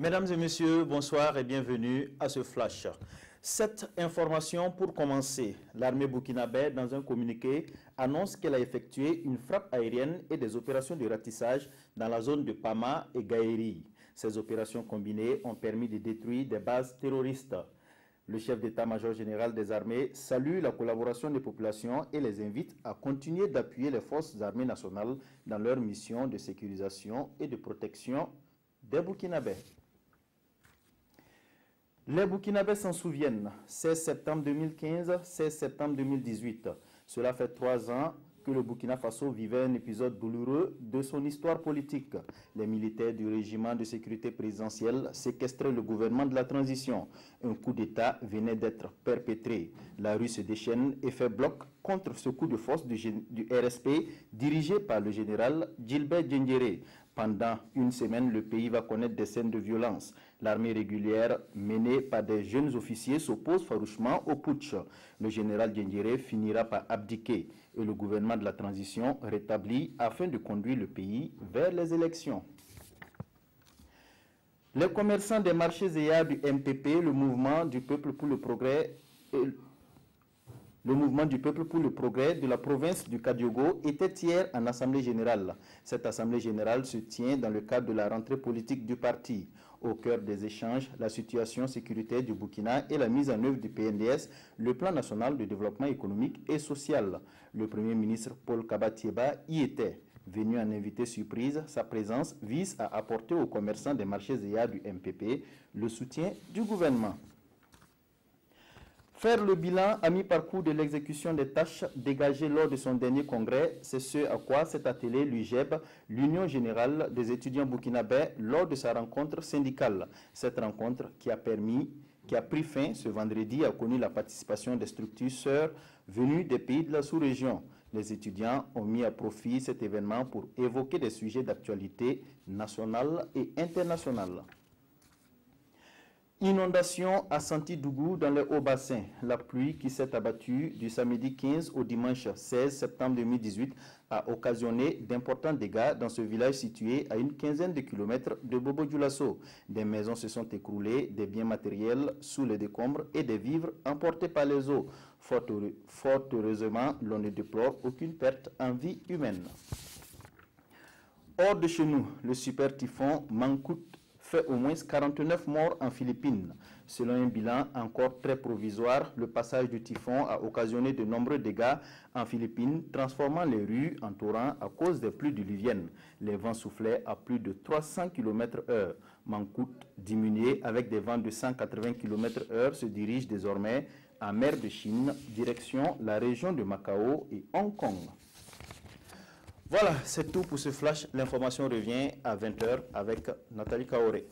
Mesdames et messieurs, bonsoir et bienvenue à ce flash. Cette information pour commencer, l'armée burkinabé, dans un communiqué, annonce qu'elle a effectué une frappe aérienne et des opérations de ratissage dans la zone de Pama et Gaïri. Ces opérations combinées ont permis de détruire des bases terroristes. Le chef d'état-major général des armées salue la collaboration des populations et les invite à continuer d'appuyer les forces armées nationales dans leur mission de sécurisation et de protection des Burkinabés. Les Burkinabés s'en souviennent, 16 septembre 2015, 16 septembre 2018. Cela fait 3 ans que le Burkina Faso vivait un épisode douloureux de son histoire politique. Les militaires du régiment de sécurité présidentielle séquestraient le gouvernement de la transition. Un coup d'État venait d'être perpétré. La rue se déchaîne et fait bloc contre ce coup de force du RSP dirigé par le général Djilbert Diendéré. Pendant une semaine, le pays va connaître des scènes de violence. L'armée régulière menée par des jeunes officiers s'oppose farouchement au putsch. Le général Diendéré finira par abdiquer et le gouvernement de la transition rétabli afin de conduire le pays vers les élections. Les commerçants des marchés EA du MPP, le mouvement du peuple pour le progrès de la province du Kadiogo était hier en Assemblée générale. Cette Assemblée générale se tient dans le cadre de la rentrée politique du parti. Au cœur des échanges, la situation sécuritaire du Burkina et la mise en œuvre du PNDS, le plan national de développement économique et social. Le Premier ministre Paul Kabatieba y était. Venu en invité surprise, sa présence vise à apporter aux commerçants des marchés EA du MPP le soutien du gouvernement. Faire le bilan à mi-parcours de l'exécution des tâches dégagées lors de son dernier congrès, c'est ce à quoi s'est attelé l'UGEB, l'Union générale des étudiants burkinabés, lors de sa rencontre syndicale. Cette rencontre qui a pris fin ce vendredi a connu la participation des structures sœurs venues des pays de la sous-région. Les étudiants ont mis à profit cet événement pour évoquer des sujets d'actualité nationale et internationale. Inondation à Santidougou dans les hauts-bassins. La pluie qui s'est abattue du samedi 15 au dimanche 16 septembre 2018 a occasionné d'importants dégâts dans ce village situé à une quinzaine de kilomètres de Bobo-Dioulasso. Des maisons se sont écroulées, des biens matériels sous les décombres et des vivres emportés par les eaux. Fort heureusement, l'on ne déplore aucune perte en vie humaine. Hors de chez nous, le super typhon Mangkhut fait au moins 49 morts en Philippines. Selon un bilan encore très provisoire, le passage du typhon a occasionné de nombreux dégâts en Philippines, transformant les rues en torrents à cause des pluies diluviennes. Les vents soufflaient à plus de 300 km/h. Mangkhut, diminué avec des vents de 180 km/h, se dirige désormais en mer de Chine, direction la région de Macao et Hong Kong. Voilà, c'est tout pour ce flash. L'information revient à 20 h avec Nathalie Kaoré.